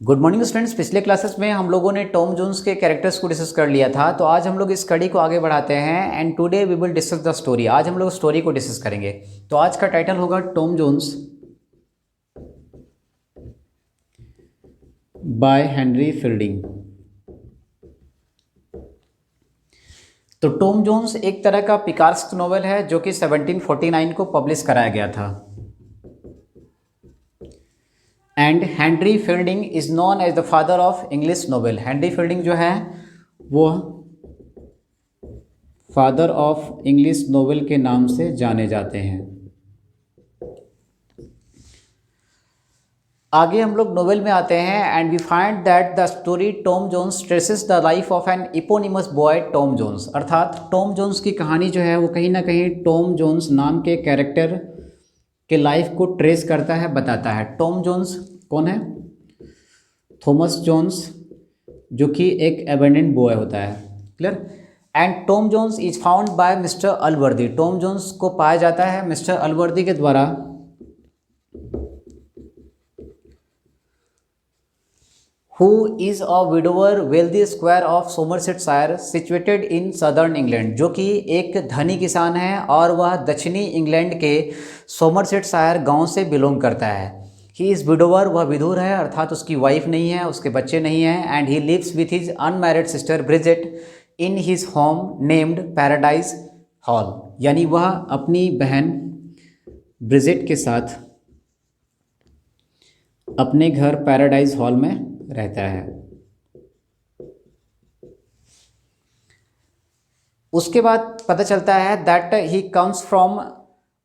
Good morning students. पिछले classes में हम लोगों ने टॉम जोन्स के कैरेक्टर्स को डिस्कस कर लिया था, तो आज हम लोग इस स्टडी को आगे बढ़ाते हैं and today we will discuss the story. आज हम लोग स्टोरी को डिस्कस करेंगे। तो आज का टाइटल होगा Tom Jones by Henry Fielding. तो टॉम जोन्स एक तरह का पिकार्स्क नॉवेल है जो कि 1749 को पब्लिश कराया गया था। And Henry Fielding is known as the father of English novel. Henry Fielding जो है वो फादर ऑफ इंग्लिश नोवेल के नाम से जाने जाते हैं। आगे हम लोग नोवेल में आते हैं and we find that the story Tom Jones traces the life of an eponymous boy Tom Jones. अर्थात टॉम जोन्स की कहानी जो है वो कहीं ना कहीं टॉम जोन्स नाम के कैरेक्टर के लाइफ को ट्रेस करता है, बताता है। टॉम जोन्स कौन है? थॉमस जोन्स, जो कि एक एबेंडेंट बॉय होता है। Clear? And Tom Jones is found by mister Allworthy. Tom Jones को पाया जाता है मिस्टर अलवर्दी के द्वारा, who is a widower wealthy squire of Somersetshire situated in southern England. जो कि एक धनी किसान है और वह दक्षिणी इंग्लैंड के सोमरसेटशायर गांव से बिलोंग करता है। ही इज़ विडोवर, वह विधुर है, अर्थात उसकी वाइफ नहीं है, उसके बच्चे नहीं हैं। And he lives with his unmarried sister Bridget in his home named Paradise Hall. यानी वह अपनी बहन ब्रिजेट के साथ अपने घर पैराडाइज हॉल में रहता है। उसके बाद पता चलता है that he comes from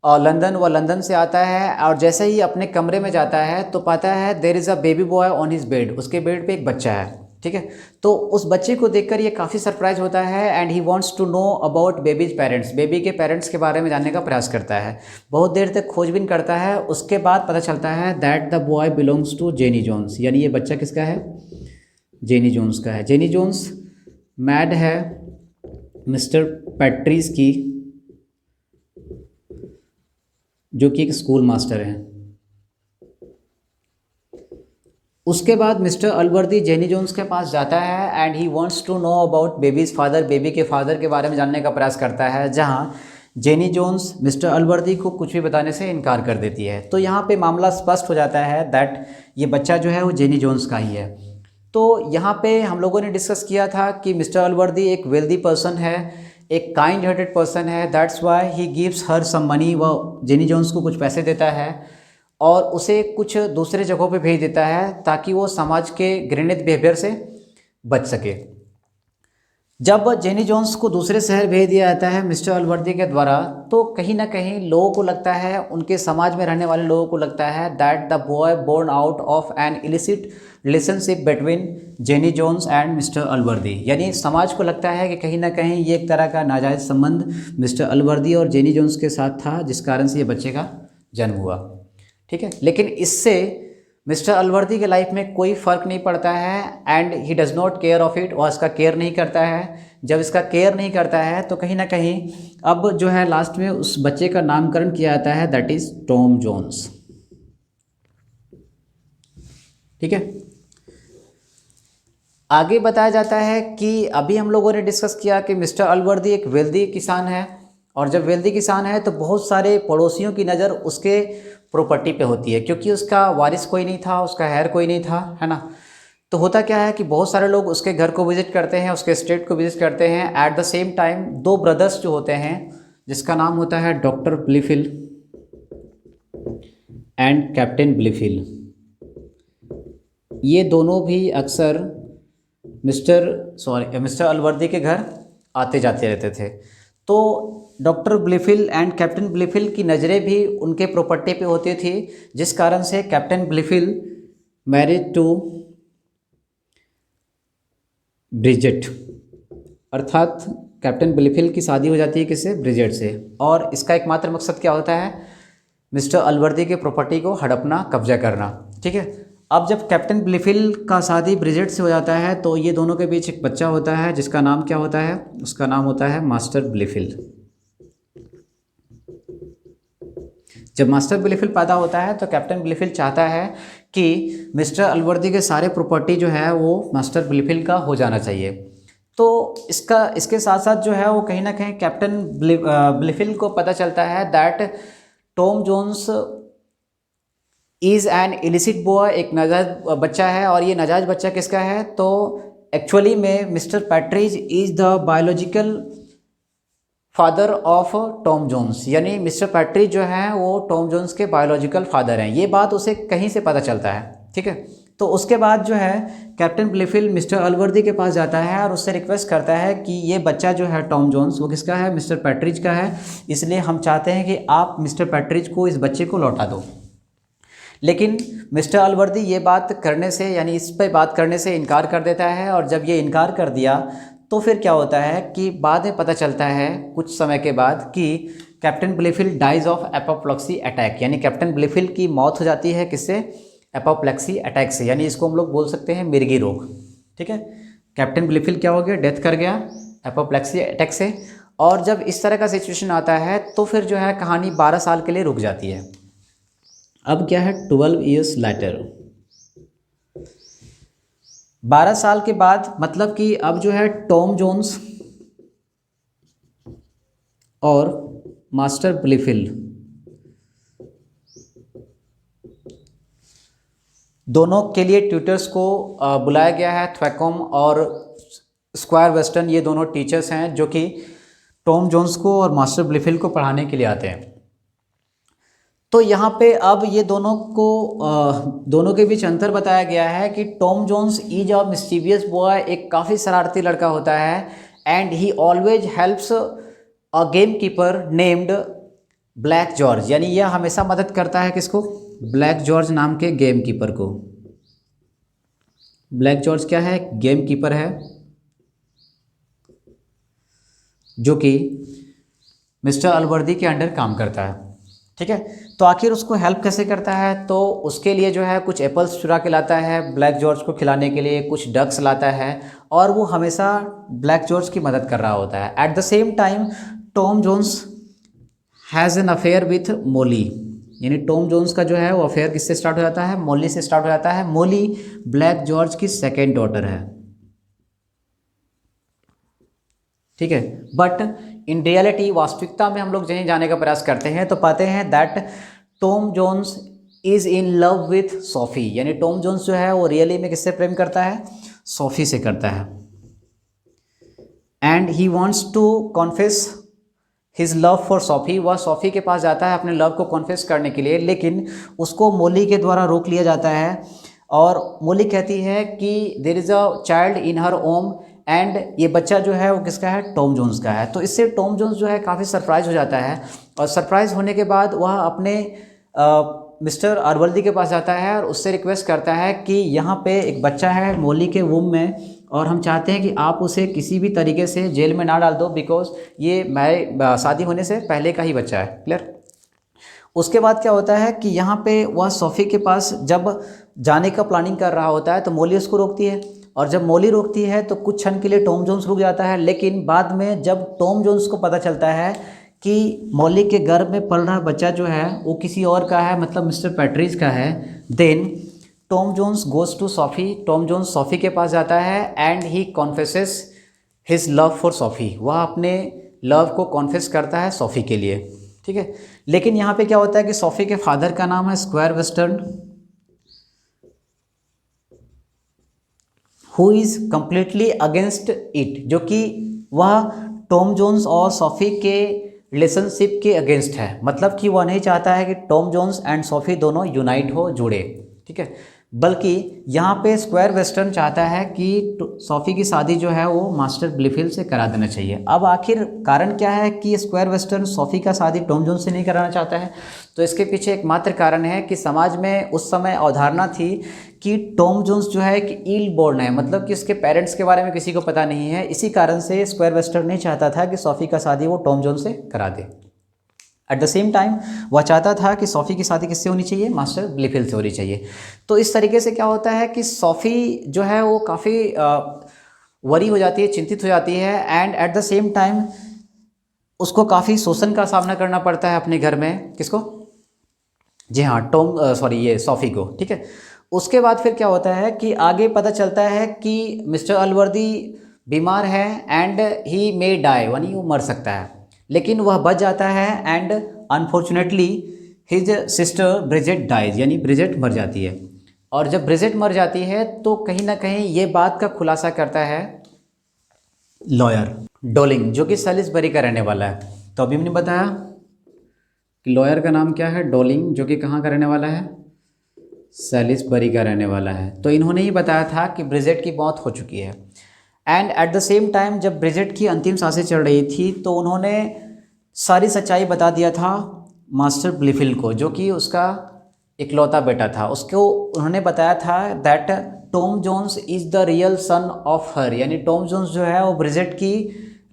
London. वह लंदन से आता है और जैसे ही अपने कमरे में जाता है तो पाता है there is a baby boy on his bed. उसके बेड पे एक बच्चा है। ठीक है, तो उस बच्चे को देखकर ये काफ़ी सरप्राइज होता है and he wants to know about baby's parents. Baby के पेरेंट्स के बारे में जानने का प्रयास करता है। बहुत देर तक खोजबीन करता है। उसके बाद पता चलता है that the boy belongs to Jenny Jones. यानी ये बच्चा किसका है? जेनी जोन्स का है। जेनी जोन्स मैड है मिस्टर पैट्रीज की, जो कि एक स्कूल मास्टर है। उसके बाद मिस्टर अलवर्दी जेनी जोन्स के पास जाता है and he wants to know about baby's father. Baby के फादर के बारे में जानने का प्रयास करता है, जहां जेनी जोन्स मिस्टर अलवर्दी को कुछ भी बताने से इनकार कर देती है। तो यहाँ पे मामला स्पष्ट हो जाता है दैट ये बच्चा जो है वो जेनी जोन्स का ही है। तो यहाँ पे हम लोगों ने डिस्कस किया था कि मिस्टर अलवर्दी एक वेल्दी पर्सन है, एक काइंड हार्टेड पर्सन है। That's why he gives her some money. वह जेनी जोन्स को कुछ पैसे देता है और उसे कुछ दूसरे जगहों पे भेज देता है ताकि वो समाज के घृणित बिहेवियर से बच सके। जब जेनी जोन्स को दूसरे शहर भेज दिया जाता है मिस्टर अलवर्दी के द्वारा, तो कहीं ना कहीं लोगों को लगता है, उनके समाज में रहने वाले लोगों को लगता है that the boy born out of an illicit relationship between Jenny Jones and mister Allworthy. यानी समाज को लगता है कि कहीं ना कहीं ये एक तरह का नाजायज़ संबंध मिस्टर अलवर्दी और जेनी जोन्स के साथ था, जिस कारण से ये बच्चे का जन्म हुआ। ठीक है, लेकिन इससे मिस्टर अलवर्दी के लाइफ में कोई फ़र्क नहीं पड़ता है and he does not care of it. और इसका केयर नहीं करता है। जब इसका केयर नहीं करता है तो कहीं ना कहीं अब जो है लास्ट में उस बच्चे का नामकरण किया जाता है, दैट इज़ टॉम जोन्स। ठीक है, आगे बताया जाता है कि अभी हम लोगों ने डिस्कस किया कि मिस्टर अलवर्दी एक वेल्दी किसान है, और जब वेल्दी किसान है तो बहुत सारे पड़ोसियों की नज़र उसके प्रॉपर्टी पे होती है, क्योंकि उसका वारिस कोई नहीं था, उसका हेir कोई नहीं था, है ना। तो होता क्या है कि बहुत सारे लोग उसके घर को विज़िट करते हैं, उसके एस्टेट को विज़िट करते हैं। एट द सेम टाइम दो ब्रदर्स जो होते हैं, जिसका नाम होता है डॉक्टर ब्लिफिल एंड कैप्टन ब्लिफिल, ये दोनों भी अक्सर मिस्टर अलवर्दी के घर आते जाते रहते थे। तो डॉक्टर ब्लिफिल एंड कैप्टन ब्लिफिल की नज़रें भी उनके प्रॉपर्टी पे होती थी, जिस कारण से कैप्टन ब्लिफिल मैरिड टू ब्रिजेट। अर्थात कैप्टन ब्लिफिल की शादी हो जाती है किससे? ब्रिजेट से। और इसका एकमात्र मकसद क्या होता है? मिस्टर अलवर्दी के प्रॉपर्टी को हड़पना, कब्जा करना। ठीक है, अब जब कैप्टन ब्लिफिल का शादी ब्रिजेट से हो जाता है तो ये दोनों के बीच एक बच्चा होता है, जिसका नाम क्या होता है? उसका नाम होता है मास्टर ब्लिफिल। जब मास्टर ब्लिफिल पैदा होता है तो कैप्टन ब्लिफिल चाहता है कि मिस्टर अलवर्दी के सारे प्रॉपर्टी जो है वो मास्टर ब्लिफिल का हो जाना चाहिए। तो इसके साथ साथ जो है वो कहीं ना कहीं कैप्टन ब्लिफिल को पता चलता है that Tom Jones is an illicit boy, एक नाजायज बच्चा है। और ये नाजायज बच्चा किसका है? तो एक्चुअली में mister Partridge is the biological father of Tom Jones, यानी मिस्टर पैट्रिज जो है वो टॉम जोन्स के बायोलॉजिकल फादर हैं। ये बात उसे कहीं से पता चलता है, ठीक है। तो उसके बाद जो है कैप्टन ब्लिफिल मिस्टर अलवर्दी के पास जाता है और उससे रिक्वेस्ट करता है कि ये बच्चा जो है टॉम जोन्स वो किसका है? मिस्टर पैट्रिज का है। इसलिए हम चाहते हैं कि आप मिस्टर पैट्रिज को इस बच्चे को लौटा दो। लेकिन मिस्टर अलवर्दी ये बात करने से, यानी इस पर बात करने से इनकार कर देता है। और जब ये इनकार कर दिया तो फिर क्या होता है कि बाद में पता चलता है कुछ समय के बाद कि captain Blifil dies of apoplexy attack, यानी कैप्टन ब्लिफिल की मौत हो जाती है किससे? एपोप्लेक्सी अटैक से, यानी इसको हम लोग बोल सकते हैं मिर्गी रोग, ठीक है। कैप्टन ब्लिफिल क्या हो गया? डेथ कर गया एपोप्लेक्सी अटैक से। और जब इस तरह का सिचुएशन आता है तो फिर जो है कहानी 12 साल के लिए रुक जाती है। अब क्या है? 12 ईयर्स लेटर, 12 साल के बाद, मतलब कि अब जो है टॉम जोन्स और मास्टर ब्लिफिल दोनों के लिए ट्यूटर्स को बुलाया गया है। थ्वैकॉम और स्क्वायर वेस्टन ये दोनों टीचर्स हैं जो कि टॉम जोन्स को और मास्टर ब्लिफिल को पढ़ाने के लिए आते हैं। तो यहाँ पे अब ये दोनों के बीच अंतर बताया गया है कि Tom Jones is a mischievous boy, एक काफ़ी शरारती लड़का होता है। And he always helps a game keeper named Black George, यानी यह हमेशा मदद करता है किसको? ब्लैक जॉर्ज नाम के गेम कीपर को। ब्लैक जॉर्ज क्या है? गेम कीपर है जो कि मिस्टर अलवर्दी के अंडर काम करता है, ठीक है। तो आखिर उसको हेल्प कैसे करता है? तो उसके लिए जो है कुछ एप्पल्स चुरा के लाता है ब्लैक जॉर्ज को खिलाने के लिए, कुछ डक्स लाता है और वो हमेशा ब्लैक जॉर्ज की मदद कर रहा होता है। At the same time Tom Jones has an affair with Molly, यानी टॉम जोन्स का जो है वो अफेयर किससे स्टार्ट हो जाता है? मोली से स्टार्ट हो जाता है। मोली ब्लैक जॉर्ज की सेकेंड डॉटर है, ठीक है। बट इन रियलिटी, वास्तविकता में हम लोग जहीं जाने का प्रयास करते हैं तो पाते हैं that Tom Jones is in love with Sophie, यानी टॉम जोन्स जो है वो रियली में किससे प्रेम करता है? सोफी से करता है। And he wants to confess his love for Sophie, वह सोफी के पास जाता है अपने लव को कॉन्फेस करने के लिए, लेकिन उसको मोली के द्वारा रोक लिया जाता है। और मोली कहती है कि there is a child in her home and ये बच्चा जो है वो किसका है? टॉम जोन्स का है। तो इससे टॉम जोन्स जो है काफ़ी सरप्राइज हो जाता है और सरप्राइज होने के बाद वह अपने मिस्टर अलवर्दी के पास जाता है और उससे रिक्वेस्ट करता है कि यहाँ पे एक बच्चा है मोली के वूम में और हम चाहते हैं कि आप उसे किसी भी तरीके से जेल में ना डाल दो, बिकॉज ये शादी होने से पहले का ही बच्चा है। क्लियर? उसके बाद क्या होता है कि यहाँ पे वह सोफी के पास जब जाने का प्लानिंग कर रहा होता है तो मोली उसको रोकती है। और जब मोली रोकती है तो कुछ क्षण के लिए टॉम जोन्स रुक जाता है, लेकिन बाद में जब टॉम जोन्स को पता चलता है कि मोली के गर्भ में पल रहा बच्चा जो है वो किसी और का है, मतलब मिस्टर पैट्रिज का है, then Tom Jones goes to Sophie, Tom Jones Sophie के पास जाता है and he confesses his love for Sophie, वह अपने लव को कॉन्फेस करता है सोफी के लिए, ठीक है। लेकिन यहाँ पे क्या होता है कि सोफी के फादर का नाम है square western, who is completely against it, जो कि वह टॉम जोन्स और सोफी के रिलेशनशिप के अगेंस्ट है। मतलब कि वह नहीं चाहता है कि टॉम जोन्स एंड सोफी दोनों यूनाइट हो, जुड़े, ठीक है। बल्कि यहाँ पे स्क्वायर वेस्टर्न चाहता है कि सोफी की शादी जो है वो मास्टर ब्लिफिल से करा देना चाहिए। अब आखिर कारण क्या है कि स्क्वायर वेस्टर्न सोफी का शादी टॉम जोन्स से नहीं कराना चाहता है? तो इसके पीछे एकमात्र कारण है कि समाज में उस समय अवधारणा थी कि टॉम जोन्स जो है एक इल बोर्न है, मतलब कि उसके पेरेंट्स के बारे में किसी को पता नहीं है। इसी कारण से स्क्वायर वेस्टर्न नहीं चाहता था कि सोफी का शादी वो टॉम जोन्स से करा दे। एट द सेम टाइम वह चाहता था कि सोफी की शादी किससे होनी चाहिए? मास्टर ब्लिफिल से होनी चाहिए। तो इस तरीके से क्या होता है कि सोफी जो है वो काफ़ी वरी हो जाती है, चिंतित हो जाती है and eight the same time उसको काफ़ी शोषण का सामना करना पड़ता है अपने घर में। किसको? जी हाँ, ये सोफी को, ठीक है। उसके बाद फिर क्या होता है कि आगे पता चलता है कि मिस्टर अलवर्दी बीमार है एंड ही मे डाई, यानी वो मर सकता है, लेकिन वह बच जाता है and unfortunately his sister Bridget dies, यानी ब्रिजेट मर जाती है। और जब ब्रिजेट मर जाती है तो कहीं ना कहीं ये बात का खुलासा करता है लॉयर डोलिंग, जो कि सैलिसबरी का रहने वाला है। तो अभी हमने बताया कि लॉयर का नाम क्या है, डोलिंग, जो कि कहाँ का रहने वाला है, सैलिसबरी का रहने वाला है। तो इन्होंने ही बताया था कि ब्रिजेट की मौत हो चुकी है। And eight the same time जब ब्रिजेट की अंतिम सांसें चल रही थी तो उन्होंने सारी सच्चाई बता दिया था मास्टर ब्लिफिल्ड को, जो कि उसका इकलौता बेटा था। उसको उन्होंने बताया था that Tom Jones is the real son of her, यानी टॉम जोन्स जो है वो ब्रिजेट की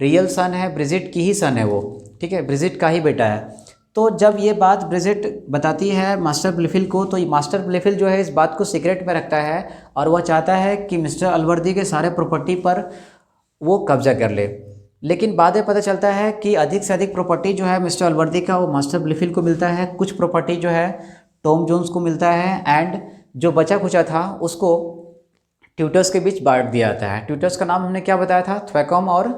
रियल सन है, ब्रिजेट की ही सन है वो, ठीक है, ब्रिजेट का ही बेटा है। तो जब ये बात ब्रिजेट बताती है मास्टर ब्लिफिल्ड को, तो मास्टर ब्लिफिल्ड जो है इस बात को सीक्रेट में रखता है और वह चाहता है कि मिस्टर अलवर्दी के सारे प्रॉपर्टी पर वो कब्जा कर ले। लेकिन बाद में पता चलता है कि अधिक से अधिक प्रॉपर्टी जो है मिस्टर अलवर्दी का वो मास्टर ब्लिफिल्ड को मिलता है, कुछ प्रॉपर्टी जो है टॉम जोन्स को मिलता है एंड जो बचा खुचा था उसको ट्यूटर्स के बीच बांट दिया जाता है। ट्यूटर्स का नाम हमने क्या बताया था, थ्वैकॉम और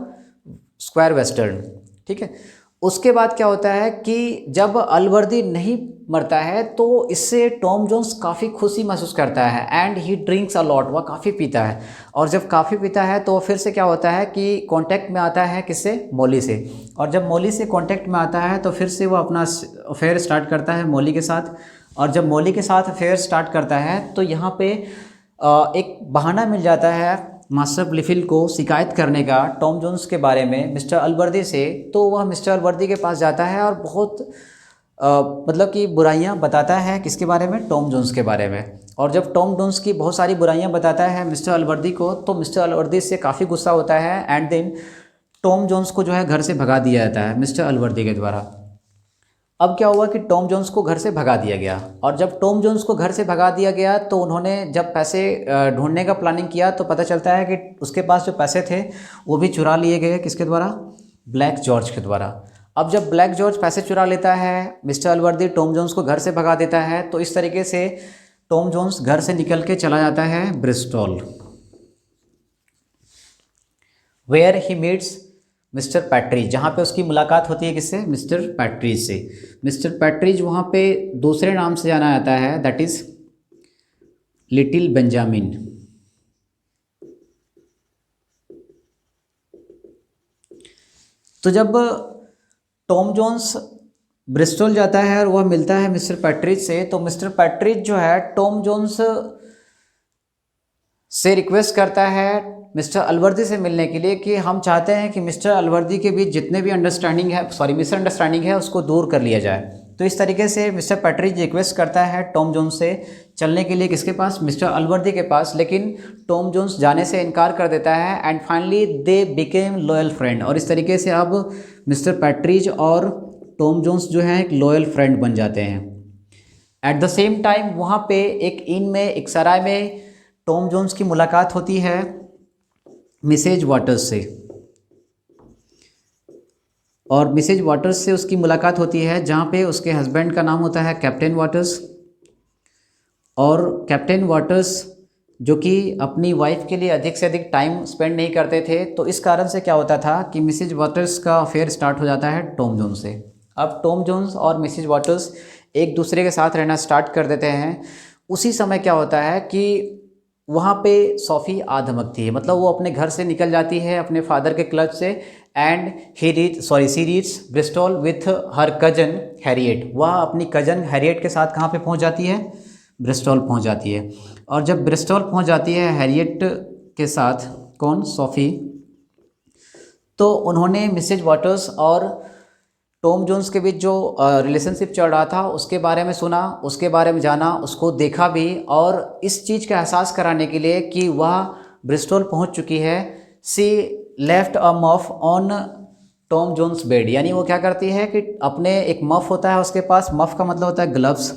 स्क्वायर वेस्टर्न, ठीक है। उसके बाद क्या होता है कि जब अलवर्दी नहीं मरता है तो इससे टॉम जोन्स काफ़ी खुशी महसूस करता है and he drinks a lot, वह काफ़ी पीता है। और जब काफ़ी पीता है तो फिर से क्या होता है कि कांटेक्ट में आता है किससे, मॉली से। और जब मॉली से कांटेक्ट में आता है तो फिर से वो अपना अफेयर स्टार्ट करता है मॉली के साथ। और जब मॉली के साथ अफेयर स्टार्ट करता है तो यहाँ पे एक बहाना मिल जाता है मास्टर ब्लिफिल्ड को शिकायत करने का टॉम जोन्स के बारे में मिस्टर अलवर्दी से। तो वह मिस्टर अलवर्दी के पास जाता है और बहुत मतलब कि बुराइयां बताता है किसके बारे में, टॉम जोन्स के बारे में। और जब टॉम जोन्स की बहुत सारी बुराइयां बताता है मिस्टर अलवर्दी को तो मिस्टर अलवर्दी से काफ़ी गुस्सा होता है एंड देन टॉम जोन्स को जो है घर से भगा दिया जाता है मिस्टर अलवर्दी के द्वारा। अब क्या हुआ कि टॉम जोन्स को घर से भगा दिया गया। और जब टॉम जोन्स को घर से भगा दिया गया तो उन्होंने जब पैसे ढूंढने का प्लानिंग किया तो पता चलता है कि उसके पास जो पैसे थे वो भी चुरा लिए गए, किसके द्वारा, ब्लैक जॉर्ज के द्वारा। अब जब ब्लैक जॉर्ज पैसे चुरा लेता है मिस्टर अलवर्दी टॉम जोन्स को घर से भगा देता है, तो इस तरीके से टॉम जोन्स घर से निकल के चला जाता है Bristol, where he meets mister Partridge, जहाँ पे उसकी मुलाकात होती है किससे, मिस्टर पैट्रिज से। मिस्टर पैट्रिज वहाँ पे दूसरे नाम से जाना जाता है, दैट इज लिटिल बेंजामिन। तो जब टॉम जोन्स ब्रिस्टल जाता है और वह मिलता है मिस्टर पैट्रिज से, तो मिस्टर पैट्रिज जो है टॉम जोन्स से रिक्वेस्ट करता है मिस्टर अलवर्दी से मिलने के लिए कि हम चाहते हैं कि मिस्टर अलवर्दी के बीच जितने भी मिसअंडरस्टैंडिंग है उसको दूर कर लिया जाए। तो इस तरीके से मिस्टर पैट्रिज रिक्वेस्ट करता है टॉम जोन्स से चलने के लिए, किसके पास, मिस्टर अलवर्दी के पास। लेकिन टॉम जोन्स जाने से इनकार कर देता है and finally they became loyal friend. और इस तरीके से अब मिस्टर पैट्रिज और टॉम जोन्स जो है एक लॉयल फ्रेंड बन जाते हैं। एट द सेम टाइम वहाँ पे एक इन में, एक सराय में टॉम जोन्स की मुलाकात होती है मिसेज वाटर्स से। और मिसेज वाटर्स से उसकी मुलाकात होती है जहाँ पे उसके हस्बैंड का नाम होता है कैप्टन वाटर्स। और कैप्टन वाटर्स जो कि अपनी वाइफ के लिए अधिक से अधिक टाइम स्पेंड नहीं करते थे, तो इस कारण से क्या होता था कि मिसेज वाटर्स का अफेयर स्टार्ट हो जाता है टॉम जोन्स से। अब टॉम जोन्स और मिसेज वाटर्स एक दूसरे के साथ रहना स्टार्ट कर देते हैं। उसी समय क्या होता है कि वहाँ पे सोफ़ी आ धमकती है, मतलब वो अपने घर से निकल जाती है अपने फादर के क्लब से and she reach Bristol with her cousin Harriet. वह अपनी कजन हैरियट के साथ कहाँ पे पहुँच जाती है, ब्रिस्टॉल पहुँच जाती है। और जब ब्रिस्टॉल पहुँच जाती है हैरियट के साथ, कौन, सोफ़ी, तो उन्होंने मिसेज वाटर्स और टॉम जोन्स के बीच जो रिलेशनशिप चल रहा था उसके बारे में सुना, उसके बारे में जाना, उसको देखा भी। और इस चीज़ का एहसास कराने के लिए कि वह ब्रिस्टॉल पहुंच चुकी है, she left a muff on Tom Jones bed. यानी वो क्या करती है कि अपने एक मफ होता है उसके पास, मफ का मतलब होता है ग्लव्स,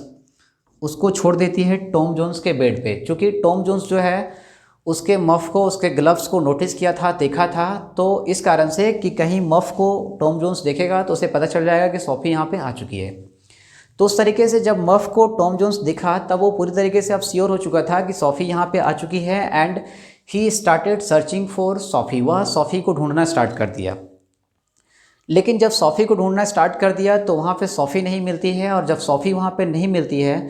उसको छोड़ देती है टॉम जोन्स के बेड पे। चूँकि टॉम जोन्स जो है उसके मफ़ को, उसके ग्लव्स को नोटिस किया था, देखा था, तो इस कारण से कि कहीं मफ़ को टॉम जोन्स देखेगा तो उसे पता चल जाएगा कि सोफ़ी यहाँ पे आ चुकी है। तो उस तरीके से जब मफ को टॉम जोन्स दिखा तब वो पूरी तरीके से अब श्योर हो चुका था कि सोफ़ी यहाँ पे आ चुकी है and he started searching for SoFi. वह सोफ़ी को ढूंढना स्टार्ट कर दिया। लेकिन जब सोफ़ी को ढूंढना स्टार्ट कर दिया तो वहाँ पे सोफ़ी नहीं मिलती है, और जब सोफ़ी वहाँ पे नहीं मिलती है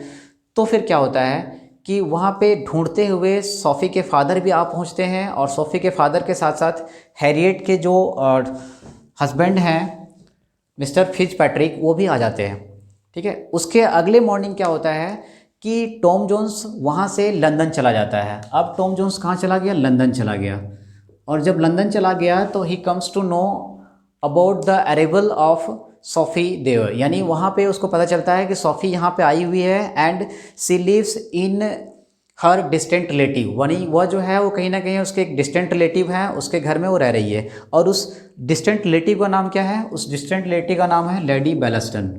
तो फिर क्या होता है कि वहाँ पे ढूंढते हुए सोफ़ी के फादर भी आ पहुँचते हैं, और सोफ़ी के फादर के साथ साथ हैरियट के जो हस्बैंड हैं मिस्टर फिट्जपैट्रिक वो भी आ जाते हैं। ठीक है, उसके अगले मॉर्निंग क्या होता है कि टॉम जोन्स वहाँ से लंदन चला जाता है। अब टॉम जोन्स कहाँ चला गया? लंदन चला गया। और जब लंदन चला गया तो he comes to know about the arrival of Sophie there, यानी वहाँ पे उसको पता चलता है कि सोफ़ी यहाँ पे आई हुई है and she lives in her distant relative, यानी वह जो है वो कहीं ना कहीं उसके एक डिस्टेंट रिलेटिव है, उसके घर में वो रह रही है। और उस डिस्टेंट रिलेटिव का नाम क्या है? उस डिस्टेंट रिलेटिव का नाम है लेडी बेलस्टन।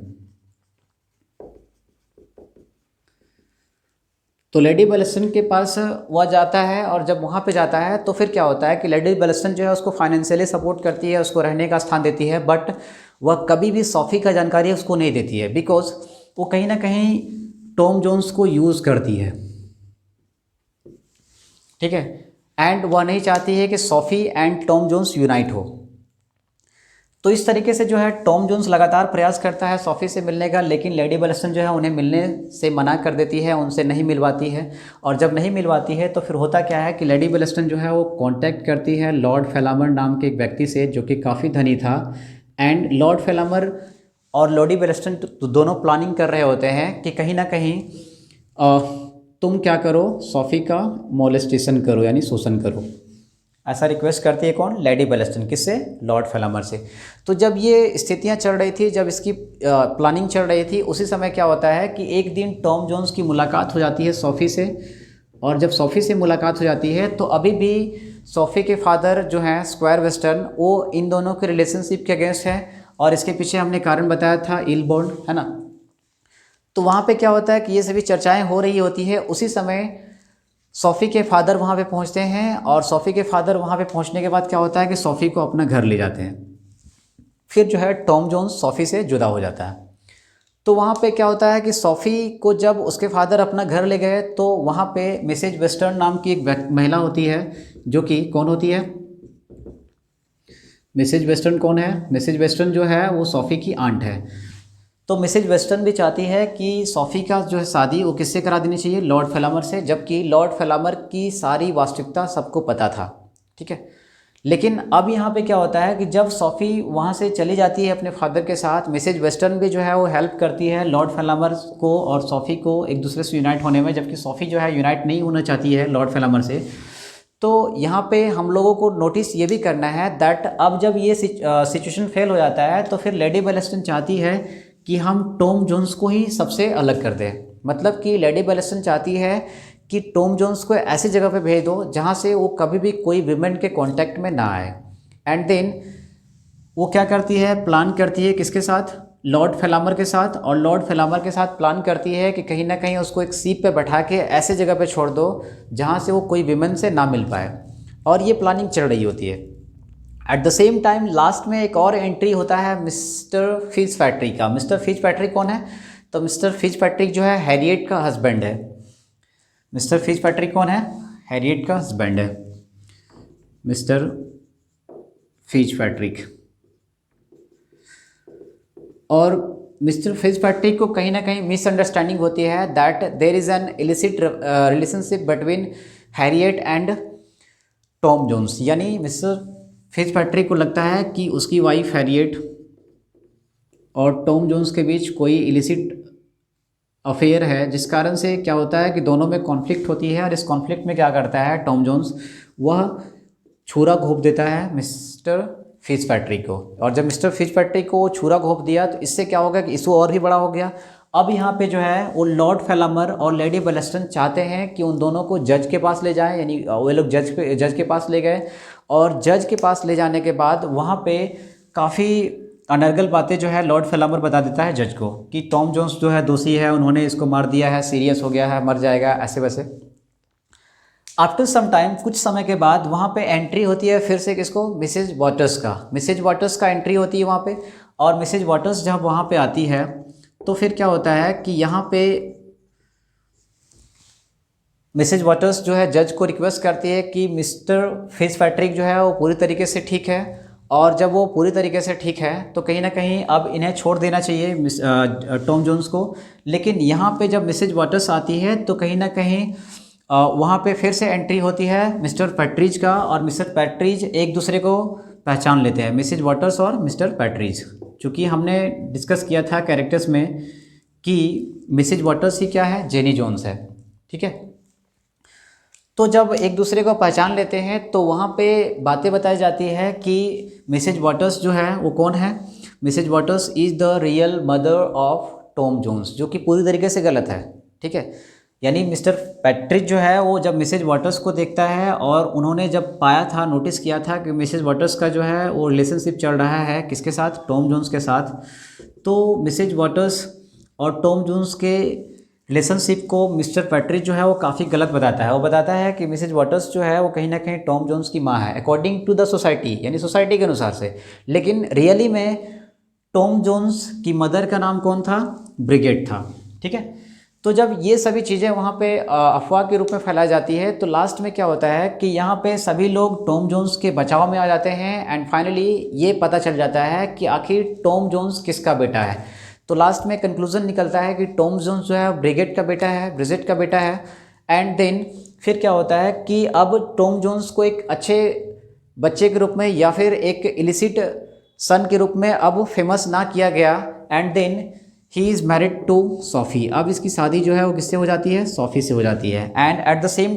तो लेडी बेलस्टन के पास वह जाता है, और जब वहाँ पे जाता है तो फिर क्या होता है कि लेडी बेलस्टन जो है उसको फाइनेंशियली सपोर्ट करती है, उसको रहने का स्थान देती है, बट वह कभी भी सोफ़ी का जानकारी उसको नहीं देती है, बिकॉज वो कहीं ना कहीं टॉम जोन्स को यूज़ करती है। ठीक है, एंड वह नहीं चाहती है कि Sophie and Tom Jones unite हो। तो इस तरीके से जो है टॉम जोन्स लगातार प्रयास करता है सोफ़ी से मिलने का, लेकिन लेडी बेलस्टन जो है उन्हें मिलने से मना कर देती है, उनसे नहीं मिलवाती है। और जब नहीं मिलवाती है तो फिर होता क्या है कि लेडी बेलस्टन जो है वो कांटेक्ट करती है लॉर्ड फेलामर नाम के एक व्यक्ति से जो कि काफ़ी धनी था। एंड लॉर्ड फेलामर और लेडी बेलस्टन तो दोनों प्लानिंग कर रहे होते हैं कि कहीं ना कहीं तुम क्या करो, सोफ़ी का मोलेस्टेशन करो, यानी शोषण करो। ऐसा रिक्वेस्ट करती है कौन? लेडी बेलस्टन। किससे? लॉर्ड फेलामर से। तो जब ये स्थितियां चल रही थी, जब इसकी प्लानिंग चल रही थी, उसी समय क्या होता है कि एक दिन टॉम जोन्स की मुलाकात हो जाती है सोफ़ी से। और जब सोफ़ी से मुलाकात हो जाती है तो अभी भी सोफ़ी के फादर जो हैं स्क्वायर वेस्टर्न, वो इन दोनों के रिलेशनशिप के अगेंस्ट है, और इसके पीछे हमने कारण बताया था इल बॉन्ड, है ना। तो वहाँ पे क्या होता है कि ये सभी चर्चाएँ हो रही होती है। उसी समय सोफ़ी के फादर वहाँ पे पहुँचते हैं, और सोफ़ी के फादर वहाँ पे पहुँचने के बाद क्या होता है कि सोफ़ी को अपना घर ले जाते हैं। फिर जो है टॉम जोन्स सोफ़ी से जुदा हो जाता है। तो वहाँ पे क्या होता है कि सोफ़ी को जब उसके फादर अपना घर ले गए तो वहाँ पे मिसेज वेस्टर्न नाम की एक महिला होती है, जो कि कौन होती है? मिसेज वेस्टर्न कौन है? मिसेज वेस्टर्न जो है वो सोफ़ी की आंट है। तो मिसेज वेस्टर्न भी चाहती है कि सोफ़ी का जो है शादी वो किससे करा देनी चाहिए? लॉर्ड फेलामर से, जबकि लॉर्ड फेलामर की सारी वास्तविकता सबको पता था। ठीक है, लेकिन अब यहाँ पे क्या होता है कि जब सोफ़ी वहाँ से चली जाती है अपने फादर के साथ, मिसेज वेस्टर्न भी जो है वो हेल्प करती है लॉर्ड फेलामर को और सोफ़ी को एक दूसरे से यूनाइट होने में, जबकि सोफ़ी जो है यूनाइट नहीं होना चाहती है लॉर्ड फेलामर से। तो यहाँ पे हम लोगों को नोटिस ये भी करना है दैट अब जब ये सिचुएशन फेल हो जाता है तो फिर लेडी बेलस्टन चाहती है कि हम टॉम जोन्स को ही सबसे अलग कर दें। मतलब कि लेडी बेलस्टन चाहती है कि टॉम जोन्स को ऐसी जगह पे भेज दो जहाँ से वो कभी भी कोई विमेन के कांटेक्ट में ना आए। एंड देन वो क्या करती है? प्लान करती है किसके साथ? लॉर्ड फेलामर के साथ। और लॉर्ड फेलामर के साथ प्लान करती है कि कहीं ना कहीं उसको एक सीप पे बैठा के ऐसे जगह पे छोड़ दो जहाँ से वो कोई विमेन से ना मिल पाए। और ये प्लानिंग चल रही होती है। At the same time last में एक और एंट्री होता है मिस्टर फिट्जपैट्रिक का। मिस्टर फिट्जपैट्रिक कौन है? तो मिस्टर फिट्जपैट्रिक जो है हैरियट का हस्बैंड है। मिस्टर फिट्जपैट्रिक कौन है? हैरियट का हस्बैंड है मिस्टर फिट्जपैट्रिक। और मिस्टर फिट्जपैट्रिक को कहीं ना कहीं मिसअंडरस्टैंडिंग होती है that there is an illicit relationship between Harriet and Tom Jones. यानी मिस्टर फिट्जपैट्रिक को लगता है कि उसकी वाइफ हैरियट और टॉम जोन्स के बीच कोई इलिसिट अफेयर है, जिस कारण से क्या होता है कि दोनों में कॉन्फ्लिक्ट होती है। और इस कॉन्फ्लिक्ट में क्या करता है टॉम जोन्स? वह छुरा घोंप देता है मिस्टर फिट्जपैट्रिक को। और जब मिस्टर फिट्जपैट्रिक को छुरा घोंप दिया तो इससे क्या होगा कि इशू और भी बड़ा हो गया। अब यहाँ पे जो है वो लॉर्ड फेलामर और लेडी बेलस्टन चाहते हैं कि उन दोनों को जज के पास ले जाएं, यानी वे लोग जज के पास ले गए। और जज के पास ले जाने के बाद वहाँ पे काफ़ी अनर्गल बातें जो है लॉर्ड फेलामर बता देता है जज को कि टॉम जोन्स जो है दोषी है, उन्होंने इसको मार दिया है, सीरियस हो गया है, मर जाएगा, ऐसे वैसे। आफ्टर सम टाइम, कुछ समय के बाद वहाँ पे एंट्री होती है फिर से किसको? मिसेज वाटर्स का। मिसेज वाटर्स का एंट्री होती है वहाँ पे। और मिसेज वाटर्स जब वहाँ पे आती है तो फिर क्या होता है कि यहाँ पे मिसेज वाटर्स जो है जज को रिक्वेस्ट करती है कि मिस्टर फिट्जपैट्रिक जो है वो पूरी तरीके से ठीक है, और जब वो पूरी तरीके से ठीक है तो कहीं ना कहीं अब इन्हें छोड़ देना चाहिए टॉम जोन्स को। लेकिन यहाँ पे जब मिसेज वाटर्स आती है तो कहीं ना कहीं वहाँ पे फिर से एंट्री होती है मिस्टर पैट्रिज का, और मिस्टर पैट्रिज एक दूसरे को पहचान लेते हैं, मिसेज वाटर्स और मिस्टर पैट्रिज। चूँकि हमने डिस्कस किया था कैरेक्टर्स में कि मिसेज वाटर्स ही क्या है, जेनी जोन्स है, ठीक है। तो जब एक दूसरे को पहचान लेते हैं तो वहाँ पे बातें बताई जाती है कि मिसेज वाटर्स जो है वो कौन है, Mrs Waters is the real mother of Tom Jones, जो कि पूरी तरीके से गलत है, ठीक है। यानी मिस्टर पैट्रिक जो है वो जब मिसेज वाटर्स को देखता है, और उन्होंने जब पाया था, नोटिस किया था कि मिसेज वाटर्स का जो है वो रिलेशनशिप चल रहा है किसके साथ, टॉम जोन्स के साथ, तो मिसेज वाटर्स और टॉम जोन्स के रिलेशनशिप को मिस्टर पैट्रिक जो है वो काफ़ी गलत बताता है। वो बताता है कि मिसेज वाटर्स जो है वो कहीं ना कहीं टॉम जोन्स की माँ है अकॉर्डिंग टू द सोसाइटी, यानी सोसाइटी के अनुसार से। लेकिन रियली में टॉम जोन्स की मदर का नाम कौन था, ब्रिगेड था, ठीक है। तो जब ये सभी चीज़ें वहाँ पे अफवाह के रूप में फैलाई जाती है तो लास्ट में क्या होता है कि यहाँ पे सभी लोग टॉम जोन्स के बचाव में आ जाते हैं, एंड फाइनली ये पता चल जाता है कि आखिर टॉम जोन्स किसका बेटा है। तो लास्ट में कंक्लूजन निकलता है कि टॉम जोन्स जो है ब्रिगेड का बेटा है, ब्रिजेट का बेटा है। एंड देन फिर क्या होता है कि अब टॉम जोन्स को एक अच्छे बच्चे के रूप में या फिर एक इलिसिट सन के रूप में अब फेमस ना किया गया, and then he is married to Sophie. अब इसकी शादी जो है वो किससे हो जाती है, सोफी से हो जाती है। And eight the same